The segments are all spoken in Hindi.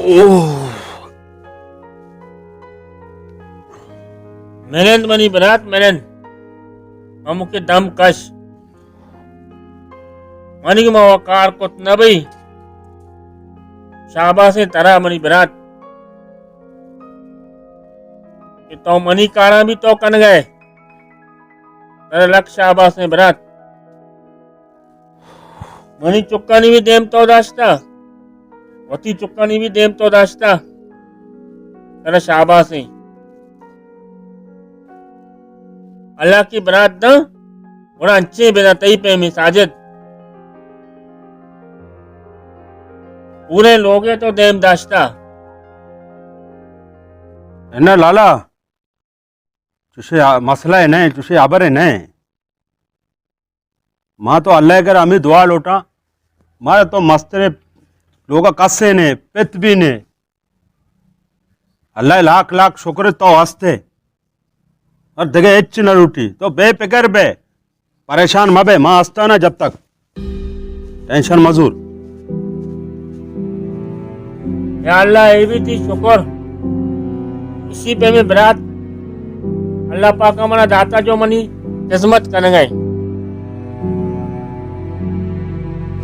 ओह मेहनत मनी बनात मेहनत अमुके दम कश मनी के मवाकार को न भाई शाबाश तरह मनी बनात कि तो मनी कारा भी तो कन गए तेरे लक शाबाश ने बनात मनी चुक्कानी भी देम तो दाश्ता वती चुक्कानी भी देम तो दाश्ता तेरा शाबाश है अल्लाह की बरात न बड़ा अच्छे बेना तई पे में साजिद पूरे लोग तो देम दाश्ता है ना लाला चुशे मसला है नहीं चुशे आबर है नहीं माँ तो अल्लाह कर हमें दुआ लोटा मारे तो मस्तरे लोग कस्से ने पित भी ने अल्लाह लाख लाख शुक्र तो हंसते और दगे इच्छ न रूटी तो बेफिक्र बे परेशान मबे माँ हंसता ना जब तक टेंशन मजूर या अल्लाह ये भी थी शुक्र इसी पे में बरात अल्लाह पाक हमारा दाता जो मनी किस्मत कर गए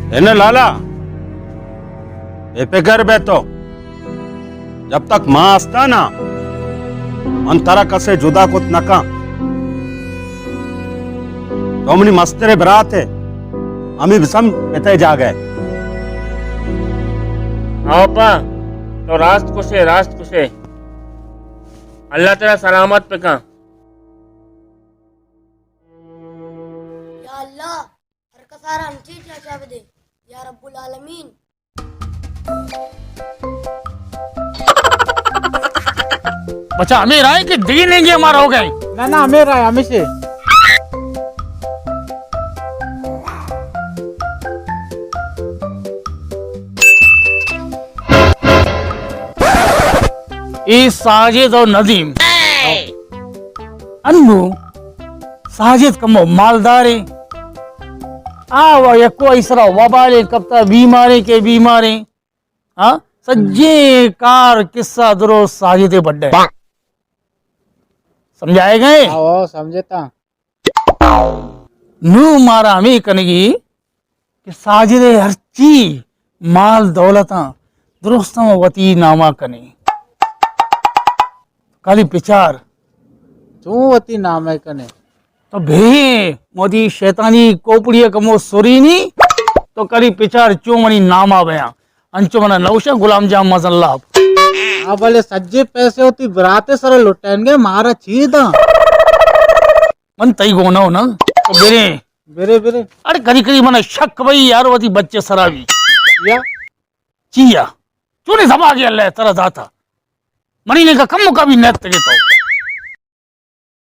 है ना लाला बेफिक्र बे तो जब तक माँ हंसता ना अंतरा कसे जुदा कुत नका तो हमनी मस्तरे बरात है हमी विसम पिते जा गए आओ पा तो रास्त कुशे अल्लाह तेरा सलामत पे का या अल्लाह हर का सारा अंची चाचा दे या रब्बुल आलमीन बच्चा अमीर आए कि दी नहीं हमारा हो गए ना ना अमीर आए हमें से इस साजिद और नदीम अन्नू साजिद कमो मालदारे आ को इसरा वबाले कब तक बीमारे हाँ सज्जे कार किस्सा दरो साजिदे बड्डे समझाए गए आओ समझता नू मारा हमें कनगी कि साजिदे हर चीज माल दौलता दुरुस्तम वती नामा कने खाली पिचार तू वती नाम है कने तो भे मोदी शैतानी कोपड़िया कमो सुरीनी तो करी पिचार चोमनी नामा बया अंचुमना नौशा गुलाम जाम मजल्ला हाँ भले सज्जे पैसे होती बराते सर लुटेंगे मारा चीदा मन तई गोना हो ना तो बेरे बेरे बेरे अरे करी करी मना शक भाई यार वती बच्चे सरावी या चिया चूने समा गया अल्लाह तरह दाता मनी ने का कम का भी नेत के तो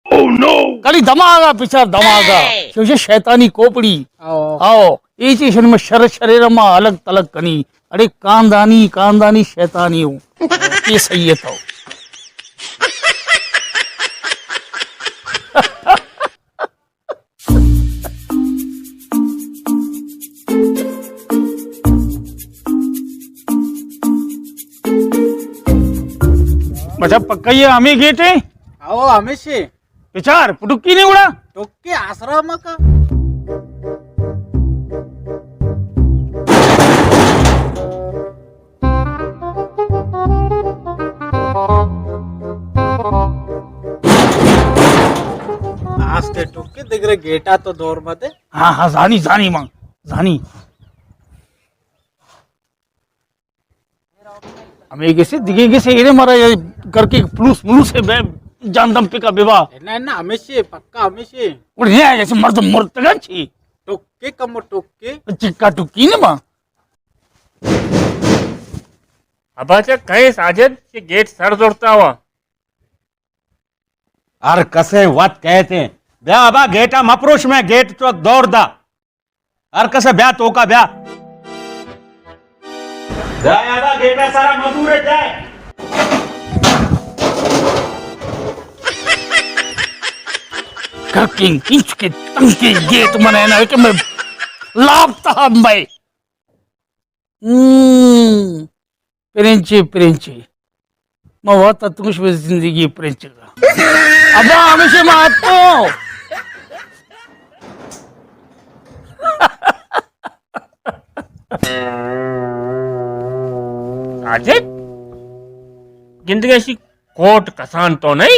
कली दमागा पिचार दमागा क्योंकि शैतानी कोपड़ी आओ आओ ये चीज में शरीर में अलग तलग कनी अरे कांदानी शैतानी हूँ ये सही है तो बच्चा पक्का ये हमें गेट है आओ हमें से पिचार पुटुक्की नहीं उड़ा टोके आश्रम का आस्ते टोके दिख रहे गेटा तो दौर मत है हाँ हाँ जानी मां जानी हमें कैसे दिखेंगे से इन्हें मारा करके पुलिस मुलूस से जानदम पे का विवाह ना ना हमें से पक्का हमें से और ये जैसे मर्द मुर्तगन छी टोके कम टोके चिक्का टुक्की ने मां अब अच्छा कहे साजिद कि गेट सर जोड़ता हुआ अर कसे वत कहते हैं ब्या अबा गेटा मपरुष में गेट तो दौड़ दा अर कसे ब्या तो का ब्या अबा गेटा सारा मजूर जाए करकिंग इंच के तंके गेट मने ना कि मैं लापता हम भाई प्रेंचे मग होता तुझ जिंदगी प्रेंचे अब हमेशा मारतो साजिद जिंदगी अशी कोट कसान तो नहीं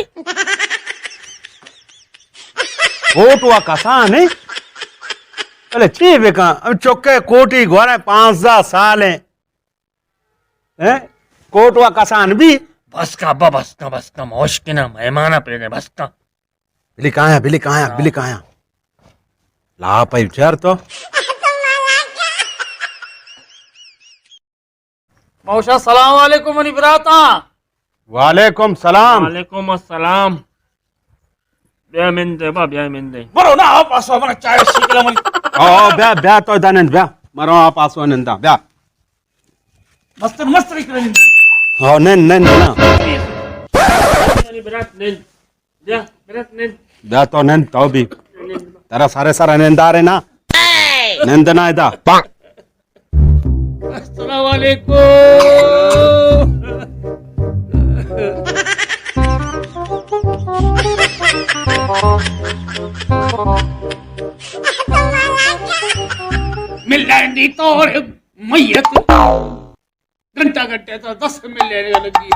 कोट हुआ कसान है अरे ची बेका अब चौके कोटी घोड़े 5,000 साल हैं कोट हुआ कसान भी बस का अब्बा बस का मौश के ना मेहमान अपने बस का बिली कहाँ है ला पाई विचार तो मौशा सलाम वालेकुम मनी बराता वालेकुम सलाम वालेकुम अस्सलाम ब्या मिंदे बा ब्या मिंदे बरो ना आप आसो मना चाय शिकला मनी ओ ब्या तो दानंद ब्या मरो आप आसो नंदा ब्या मस्त रिकरनी हो नन ना मनी बरात ने ब्या बरात ने ब्या तो नन तो भी तेरा सारे नंदा रे ना नंदना इदा अस्सलाम वालेकुम मिलने तो मैयत घंटा तो 10 मिलने लगी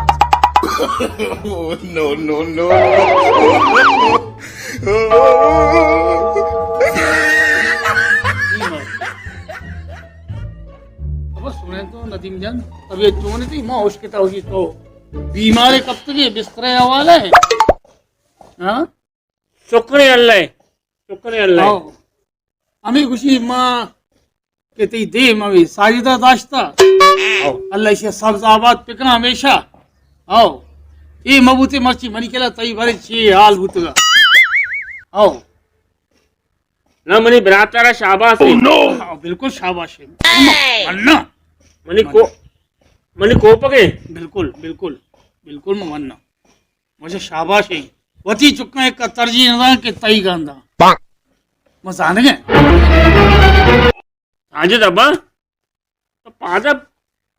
अब सुने तो नदीम जान तबीयत जो नहीं थी माँ उसके तो बीमारी कब तक ये बिस्तर हवाला है हाँ शुक्र अल्लाह हमें खुशी माँ कहती दे मवी साजिदा दाश्ता अल्लाह से सब्ज आबाद पिकना हमेशा आओ ये मबूते मर्ची मनी केला तई भरे छे हाल बुतगा आओ ना मनी बरातारा शाबाश है आओ बिल्कुल शाबाश है अन्ना मनी को पके बिल्कुल मन्ना मुझे शाबाश है वती चुका एक तरजीह नदा के तई गांदा मजा आने गए साजिद अब्बा तो पादब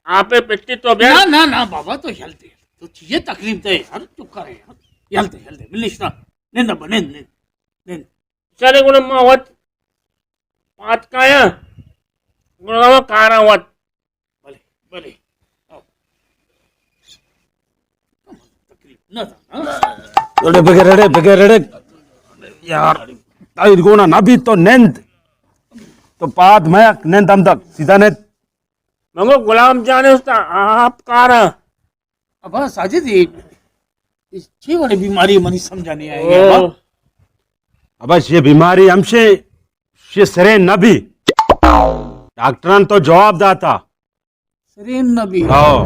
आपे पिट्टी तो ब्या ना बाबा तो हेल्थे तो चीजें तकलीफ दे यार चुप कर यार हेल्थे बिल्लिश्ता निंद अब्बा निंद चले गुण मावत पात काया गुण कारा वत भले आओ तकलीफ ना था बगैर यार ताई गोना ना भी तो नंद तो पाद मयक नंद हम तक सीधा नंद मंगो गुलाम जाने उसका आप कारा अब साजिद ये अच्छी बड़ी बीमारी मनी समझा नहीं आएगी अब ये बीमारी हमसे ये सरे नबी डॉक्टरन तो जवाब दाता सरीन नबी हाँ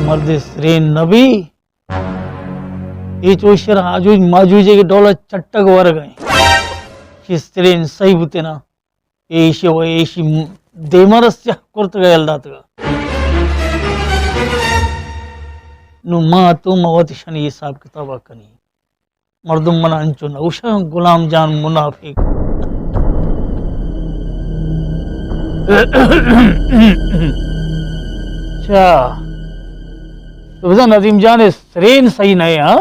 मर्द सरीन नबी ये चोशर आजूज माजूजे के डोला चट्टक वर गए सरीन सही बुते ना ऐशी देमरस्य कुर्त गयलदातगा नु मा तो मवत शनि हिसाब किताब कनी मर्दुम मना अंचो नौशा गुलाम जान मुनाफिक अच्छा तो बता नदीम जान सरेन सही नहीं हाँ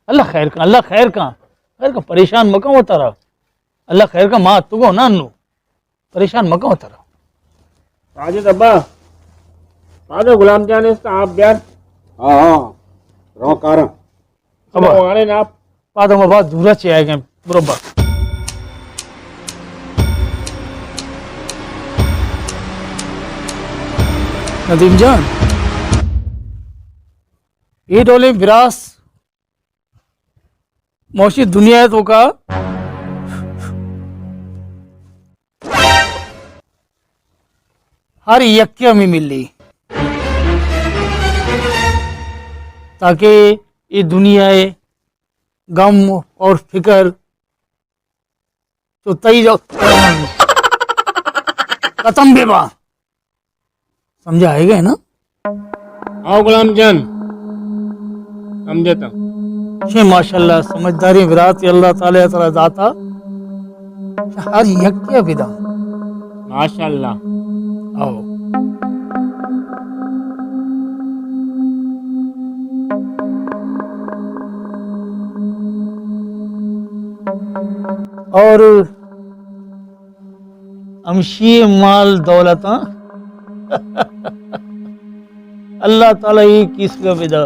अल्लाह खैर का परेशान मका होता रहा अल्लाह खैर का माँ तुगो ना नु परेशान मका होता रहा साजिद अब्बा पादो गुलाम जाने उसका आप ब्यान हाँ रो कारण अब आने ना आप पादो में बहुत दूर से आएंगे बरोबर नदीम जान ये डोले विरास मौसी दुनिया है तो का हर यक्या में मिल ली ताकि ये दुनिया गम और फिक्र तो तई जो खत्म बेबा समझा आएगा ना आओ गुलाम जान समझता शे माशाल्लाह समझदारी विरात अल्लाह ताला ताला दाता हर यक्या विदा माशाल्लाह। आओ और अमशी माल दौलत अल्लाह ताला ही किसका विदा।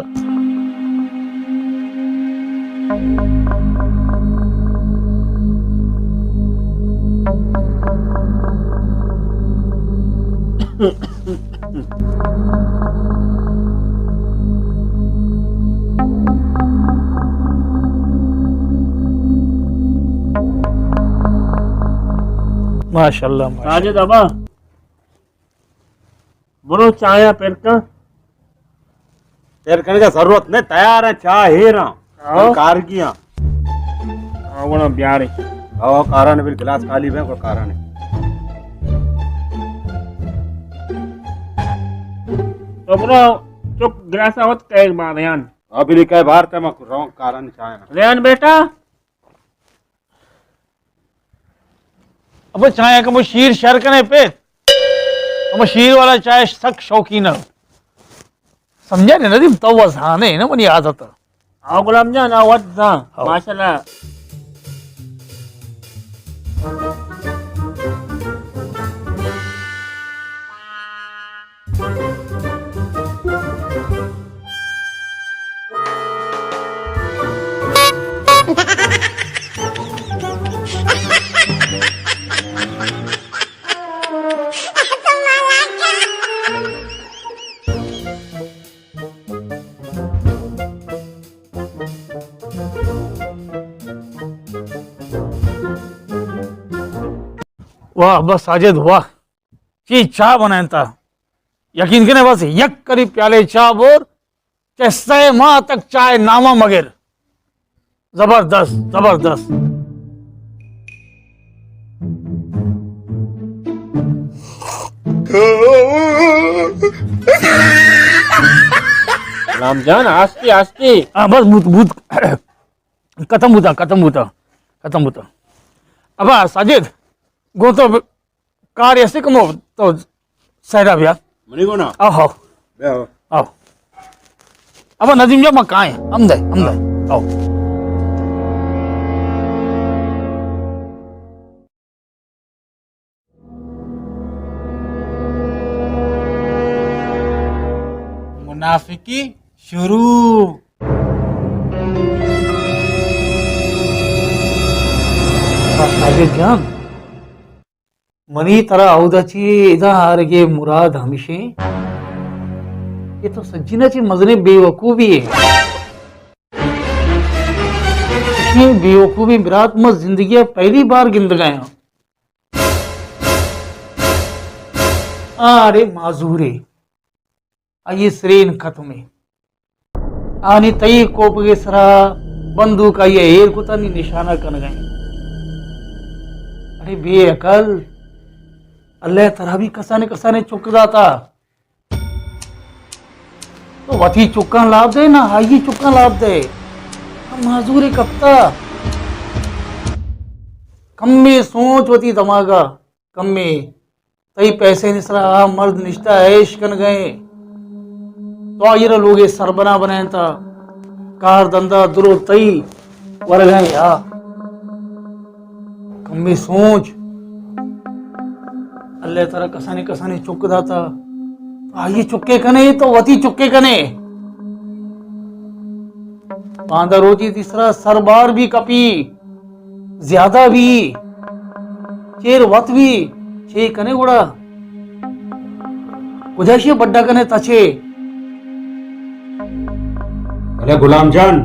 माशाल्लाह माशाल्लाह। साजिद अबा बोलो चाय पेर का तेरे कहने का जरूरत नहीं, तैयार है, चाह ही रहा आओ। कार किया आवना ब्यारे आओ कारा ने भी गिलास खाली है और कारा ने तो बोलो चुप गिलास आवत कई बार रेहान अभी लिखा बाहर ते मैं रहा कारा ने चाह ना रेहान बेटा अब चाय का शीर शर कने पे हम शीर वाला चाय सख्त शौकीन है, समझा ने नदीम तो वसाने ना मनी आदत। आओ गुलाम जान आवत जा माशाल्लाह। वाह बस साजिद वाह, की चाह बनाया था, यकीन करें बस यक करी प्याले चाह बोर चाहे 6 माह तक चाय नामा मगर जबरदस्त जबरदस्त। गुलाम जान आस्ते आस्ते हाँ बस भूत भूत खत्म होता खत्म होता खत्म होता। अब साजिद गो तो कार्य से कमो तो सहरा भैया मनी को ना आओ आओ बे आओ आओ। अब नदीम जा मकान है हम दे आओ। मुनाफिकी शुरू। साजिद जान मनी तरह औदाची इदा हारगे मुराद हमेशे ये तो सज्जिनाची मजने बेवकूफी है। ये बेवकूफी बिरात मत जिंदगी पहली बार गिंद गए हैं। अरे माजूरे आइए श्रेन खत्म आनी तई कोप के सरा बंदूक आइए एर को तनी निशाना कर गए। अरे बेअकल अल्लाह तरह भी कसाने कसाने चुकदा था तो वथी चुक्का लाभ दे ना हाई चुक्का लाभ दे माजूरी कप्ता कम में सोच वती दमागा कम में तई पैसे निसरा मर्द निष्ठा ऐश कन गए तो आइर लोगे सरबना बनाए था कार धंधा दुरो तई वर गए या कम में सोच अल्लाह तरह कसाने कसाने चुक दाता आइए चुक्के कने तो वती चुक्के कने बांधा रोजी तीसरा सरबार भी कपी ज्यादा भी चेर वत भी छे कने गुड़ा कुजाशी बड्डा कने तछे। अरे गुलाम जान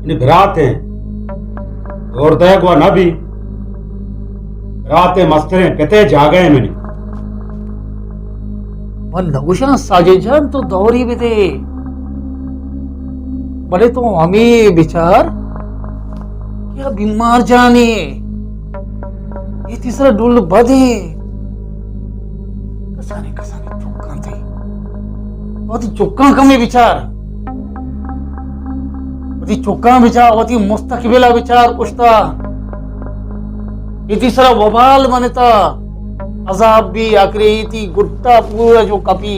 इन्हें भरात हैं और दया को ना भी रात मस्तरे कहते जागे हैं मैंने मन नगुशा साजे जान तो दौरी भी दे बड़े तो हमें विचार क्या बीमार जाने ये तीसरा डुल बधे कसाने कसाने चुक्का थे बहुत चुक्का कमे विचार वती चुक्का विचार वती मुस्तकबिला विचार कुछता इति सरा वबाल मनता अजाब भी आखिरी इति गुट्टा पूरा जो कपी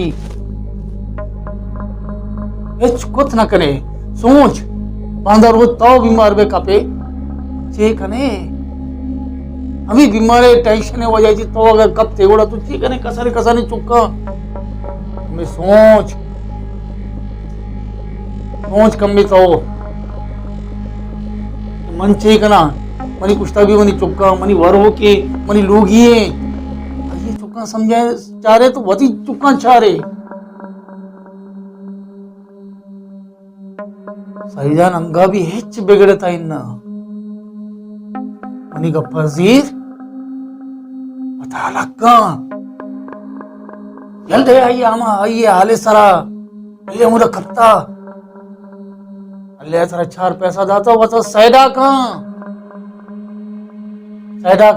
एच कुछ न करे सोच बांधा रोज तो बीमार बे कपे चे कने अभी बीमारे टेंशन हो जाए तो अगर कब तेवड़ा तो चे कने कसाने चुक्का मैं सोच कम्मी तो मन चे कना मनी कुछ भी मनी चुक्का मनी वर हो के मनी लोग ही ये चुक्का समझाए चाह रहे तो वती चुक्का चाह रहे सहीजान अंगा भी हेच बिगड़ता इन्ना मनी का फजीर बता लक्का जल्द आइए आमा आइए हाले सरा ले मुरा खत्ता अल्लाह सरा 4 पैसा दाता वो तो सैदा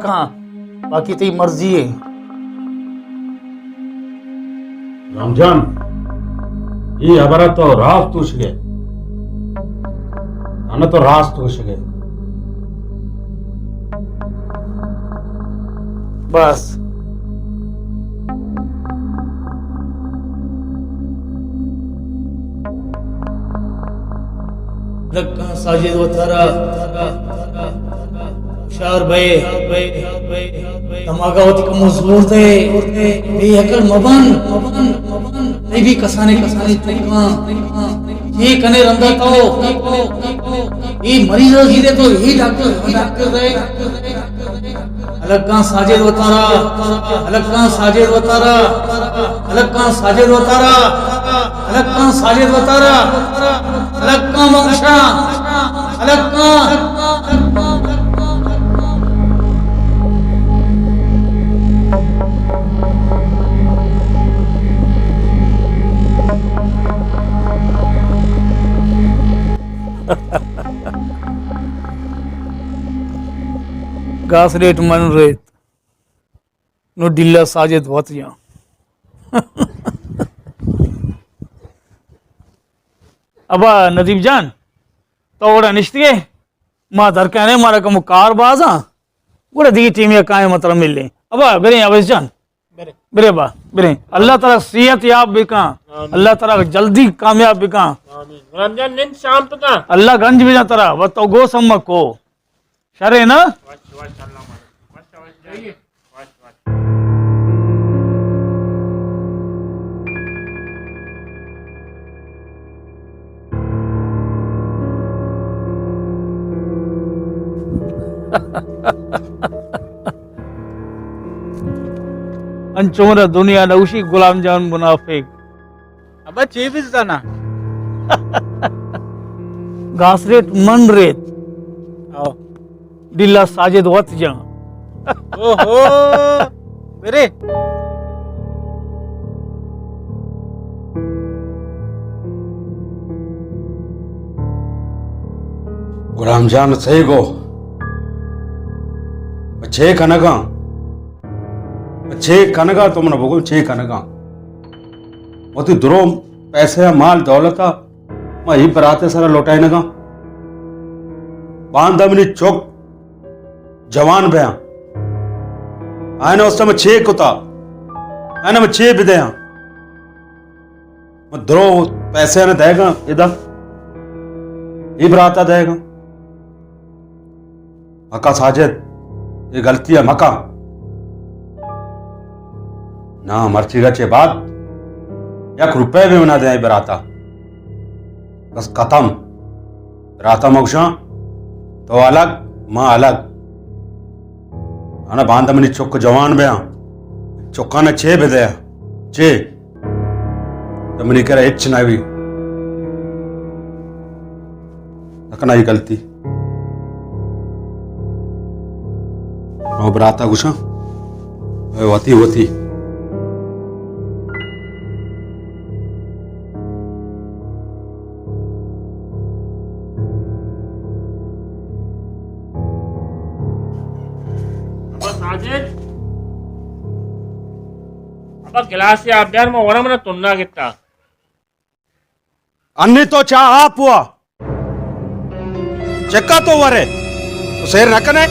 कहाँ बाकी तेरी मर्जी है रमजान ये हमारा तो रास तूश गए ना तो रास तूश गए बस लक्का साजिद वतारा शार भाई तमागावती का मजबूर थे बेअकल मबन नहीं भी कसाने चुका ये कने रंदा तो ये मरीज गिरे तो यही डॉक्टर रहे अलग कहां साजिद वतारा अलग कहां साजिद वतारा अलग कहां साजिद वतारा अलग कहां साजिद वतारा अलग कहां मंगशा अलग कहां घास रेट मन रेत नो डिल्ला साजिद वतिया अबा नदीब जान तो ओड़ा निश्चित मां दर कहने मारा कम कार बाजा ओड़ा दी टीम या काए मतलब मिल ले अबा बेरे अवैस जान बेरे बा बेरे अल्लाह ताला सेहत याब बिका अल्लाह ताला जल्दी कामयाब बिका आमीन रमजान दिन शाम तक का अल्लाह गंज भी ना तरा वो तो गो सम्मा को शरे ना अंचोमरा दुनिया नौशी गुलाम जान मुनाफिक अब चेविस जाना घास रेट मन रेत डिल्ला साजिद वत जा ओहो मेरे गुलाम जान सही गो छे कनगा तुमने बोगो छे कनगा वो तो दुरो पैसे माल दौलत मैं ही बराते सारा लौटाए नगा बांधमनी चौक जवान भया आने उस समय 6 कुता आने में 6 बिदया मैं दुरो पैसे ने देगा इधर ही बराता देगा मका साजिद ये गलती है मका ना मर्ची गचे बाद 1 रुपए भी ना दे बराता बस खत्म बराता मोक्षा तो अलग मां अलग आना बांध मनी चौक जवान बया चौका ने 6 बिदया 6 तो मनी करे इच ना भी रखना ही गलती नो बराता गुशा वती गिलास से अभ्यार में वरम ना तुन्ना कितना अन्नी तो चाह आप हुआ चक्का तो वरे तो शेर न कने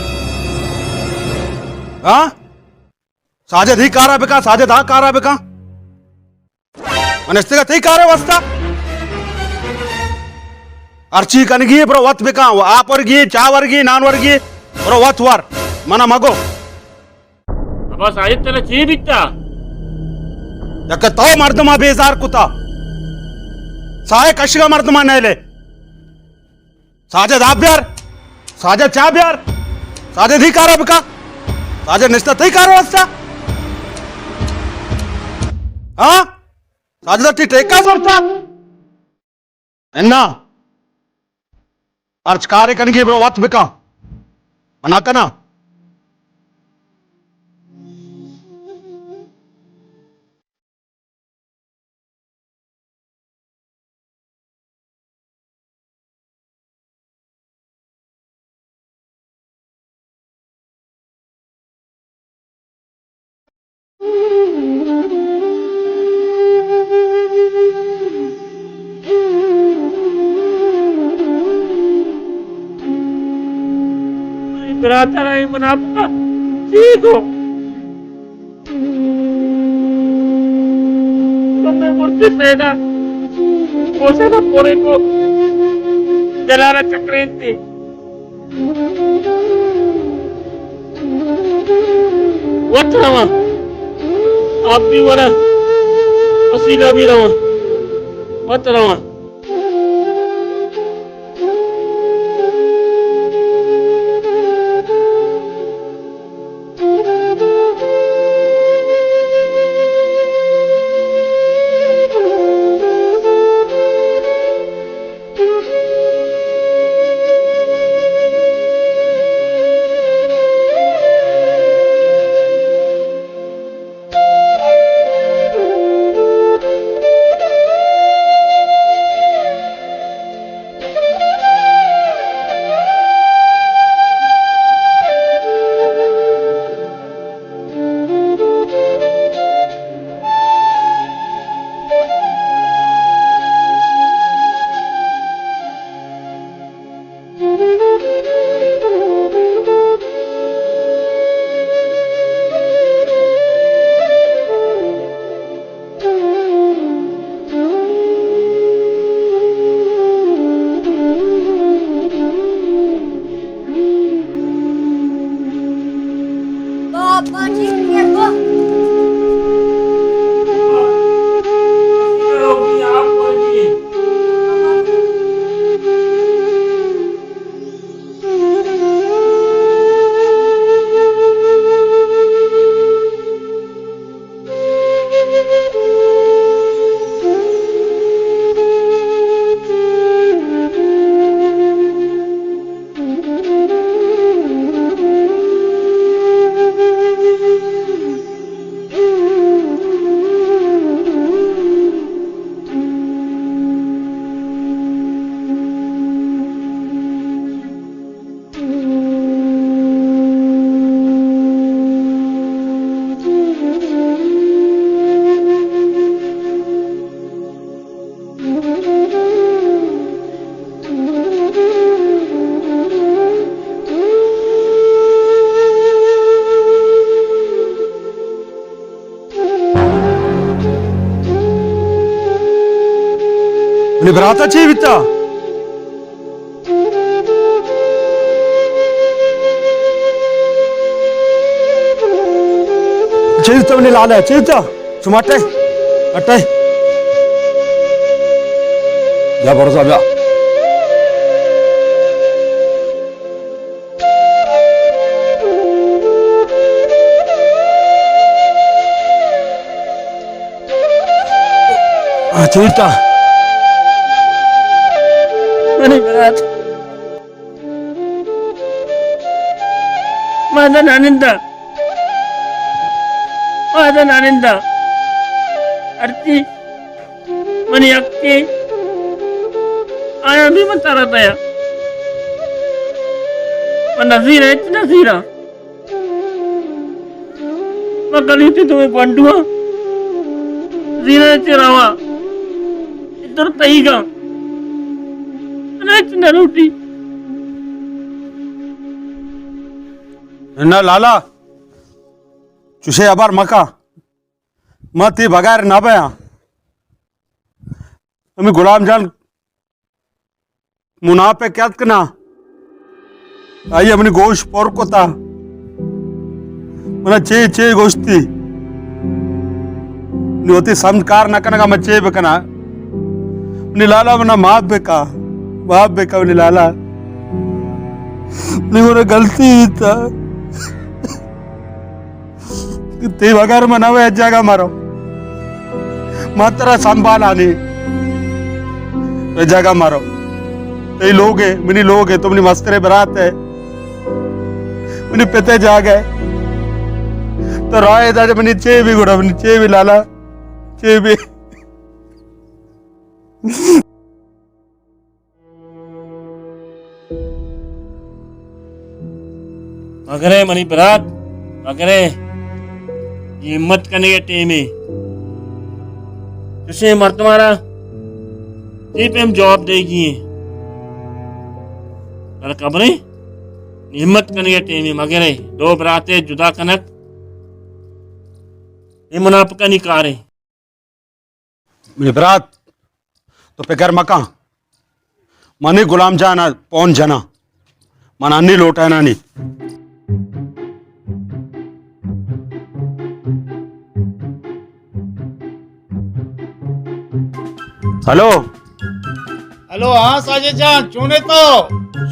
हाँ साजेद ही कारा बेका साजेद हा कारा बेका मनस्ते का ती कारे वस्ता अर्ची कनगी ब्रो वत बेका आप वर्गी चा वर्गी नान वर्गी ब्रो वत वर मना मगो अबा साजिद तेला ची बित्ता यक तो मर्दमा बेजार कुता साय कशगा मर्दमा नेले साजेद आप ब्यार साजेद चा ब्यार साजेद ही कारा बेका साजेद निस्ता ती कारे वस्ता हाँ साजेद ती टेका सरता एन्ना अर्च कार्य कनगी ब्रो वत बेका मना कना बराता नहीं मनापा ठीक हो तुमने मुझसे पैदा कोसा ना पोरे को जलारा चक्रेंती वत रवा आप भी वरा वसीला भी रवा वत रवा पापा जी मेरे को बराता चाहिए बिता चलता मैंने लाला चलता सुमाटे अट्टे या भरोसा ब्या चलता Mani berat. Mana naninda. Mana naninda. Arti. Mani akki. Aya भी मत रहा है। मैं नज़ीर है इतना नज़ीरा। मैं कल थी तुम्हें पंडुआ। ज़ीरा चिरावा। इधर तईगा। मैं रोटी ना लाला चुशे अबार मका मती बगार ना बया तुम्ही गुलामजान मुनाफे क्या कना आई अपनी गोश पोर को था मना चे चे गोश्ती होती संस्कार न कनगा मैं चे बेकना निलाला मना माफ बेका निलाला नहीं मोरे गलती ही था ते वगैर मनावे जागा मारो मात्रा संभाला नहीं तो जागा मारो ते लोग है मिनी लोग है तुमने मस्तरे बरात है मिनी पिते जा गए तो राय दाजे मिनी चे भी गुड़ा मिनी चे भी लाला चे भी मगरे मनी बरात मगरे ये हिम्मत करने के टेम है तुझे मर तुम्हारा ये पे हम जवाब देगी पर कबरे हिम्मत करने के टेम है मगरे दो बराते जुदा कनक ये मुनाफिका निकार है मेरी बरात तो पेकर मका मनी गुलाम जाना पौन जना मन अन्नी लोटाना नहीं हेलो हेलो हाँ साजिद जान चूने तो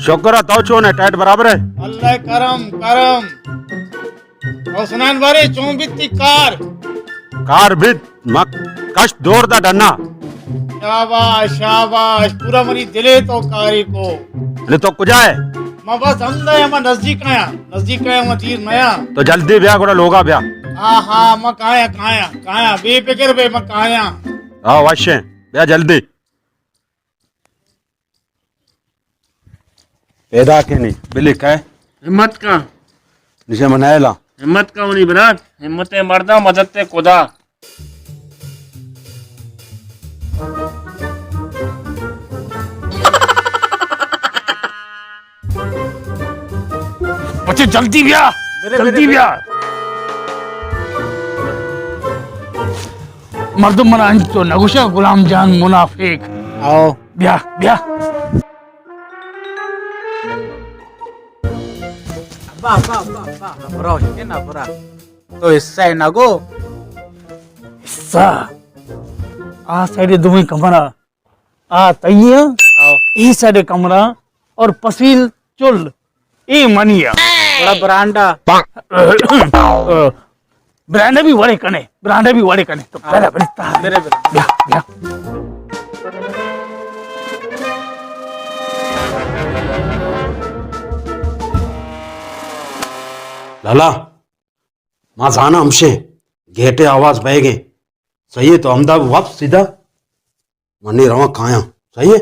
शुक्र है तो चोने टाइट बराबर है अल्लाह करम करम और सुनान बारे चों बित्ती कार कार भी मक कष्ट दूर दा डन्ना शाबाश शाबाश पूरा मरी दिले तो कारी को ने तो कुजा है मैं बस अंदर है मैं नजदीक आया मैं तीर नया तो जल्दी ब्याह गुड़ा लोगा ब्याह हाँ हाँ मैं काया बेफिक्र बे मैं काया हाँ वाश्य ब्याह जल्दी पैदा के नहीं बिल्ली कहे हिम्मत का निशे मनाएला हिम्मत का उनी बरात हिम्मत मर्दा मदद ते खुदा बच्चे जल्दी ब्याह मर्दुम मना अंचो नगुशा गुलाम जान मुनाफिक आओ ब्याह बरा होशके ना बरा तो हिस्सा है ना गो सा आ साइड दुमी कमरा आ तैया आओ ई साइड कमरा और पसील चुल ई मनिया बड़ा बरांडा ब्रांडे भी वड़े कने तो पहले बरिता मेरे ब्याह लाला मां जाना हमसे घेटे आवाज बह गए सही है तो अहमदाबाद वापस सीधा मनी रवा खाया सही है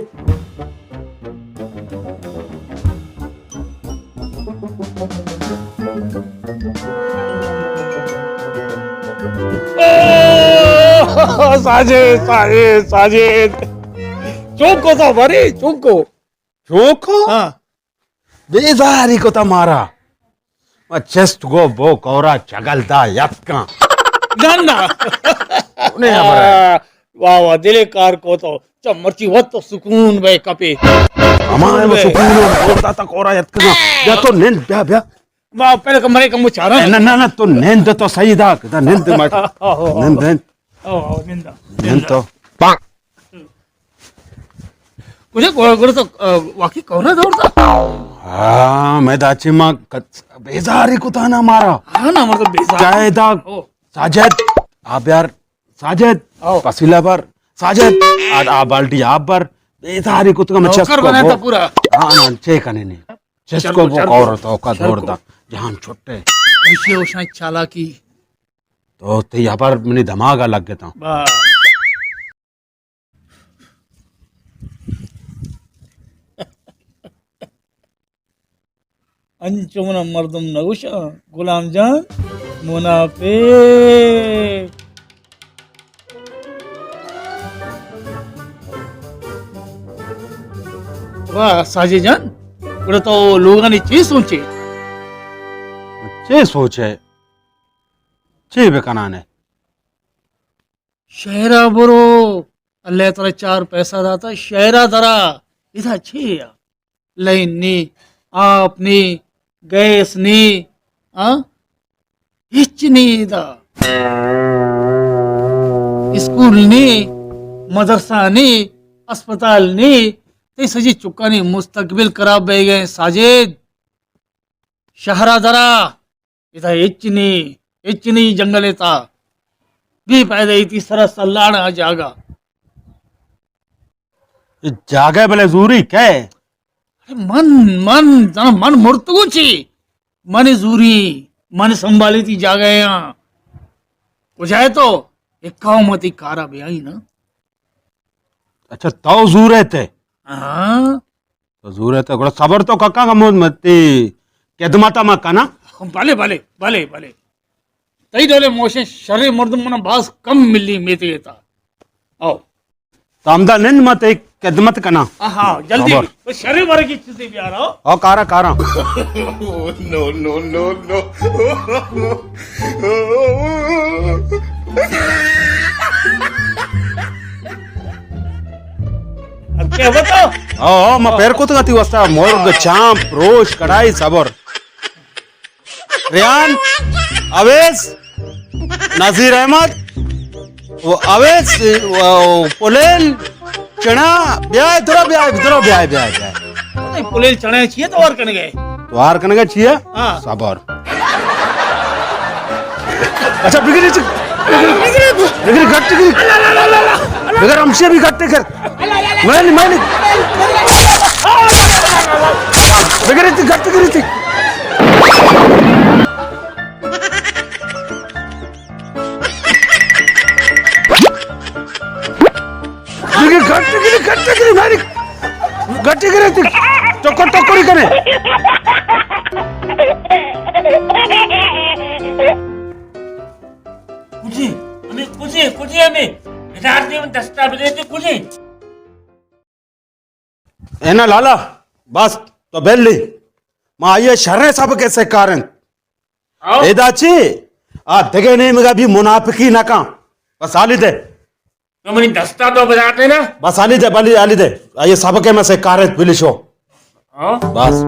साजिद चौको था भरी चौको चोको हाँ बेजारी को था मारा चेस्ट गो बो कौरा चगलता यत्का गंदा उन्हें यहाँ वाह वाह दिले कार को तो चमर्ची वत तो सुकून बे कपे हमारे वो सुकून और दाता कौरा यत्का या तो नींद ब्या ब्या वाह पहले कमरे का मुझ चारा ना तो नींद तो सही था कदा नींद मत नींद निंदा नींद तो मुझे कोई तो वाकई कौन दौड़ता हाँ मैं दाची माँ बेजारी को था ना मारा हाँ ना मतलब बेजार जायदा ओ साजिद आप यार साजिद पसीला पर साजिद आ बाल्टी आप पर बेजारी को तो मैं चेस्ट को बनाया था पूरा हाँ ना चेक करने नहीं चेस्ट को वो कौर तो का दौड़ता जहां छोटे विषय उषा चालाकी तो ते यहाँ पर मैंने धमाका लग गया था बस अंचुमन मर्दम नगुशा गुलाम जान मुनाफे वाह साजे जान बड़ा तो लोगों ने चीज सोचे चे सोचे ची बेकनाने शहरा बुरो अल्लाह ताला 4 पैसा दाता शहरा दरा इधा छे लाइन नी आप नी गैस नी हिच नी इधा स्कूल नी मदरसा नी अस्पताल नी ते सजी चुका नी मुस्तकबिल खराब बह गए साजिद शहरा दरा इधा हिच नी जंगल था भी पैदा इतनी सरस सल्लाण आ जागा जागे भले जूरी क्या अरे मन मुर्तगु छी मन जूरी मन संभाली थी जागा यहाँ बुझाए तो एकावमती कारा भी आई ना अच्छा तो जूरे थे हाँ तो जूरे थे गोड़ा सबर तो कक्का का मोद मती केदमाता मा काना भले भले भले भले तई डोले मोशे शरीर मुर्द मना बास कम मिली मेते था आओ तामदा निंद मत एक केदमत कना हाँ जल्दी बस शरीर भर की स्थिति भी आ रहा हो ओ कारा कारा अब क्या बताओ ओ मैं पैर को तो गति वस्ता मोर्ग चांप रोश कढ़ाई सबर रियान अवेस नजीर अहमद वो अवेस पुलेल चना ब्याह ब्याह नहीं पुलेल चढ़े छिए तो और करने गए तो हार करने का चाहिए हाँ। सबर अच्छा बिगड़ी घट बिगर हमसे भी घट कर मैं बिगड़ी घट करी थी गट्टी करे थी टोकरी करे कुछ हमें विद्यार्थी में दस्तावेज थे कुछ है ना लाला बस तो बेल ली माँ ये शर्रे सब कैसे कारण एदाची देगे नहीं मगा भी मुनाफिकी ना का बस आली दे तो मनी दस्ता तो बताते ना बस आली दे ये सब के में से कारण बिलिशो हाँ बस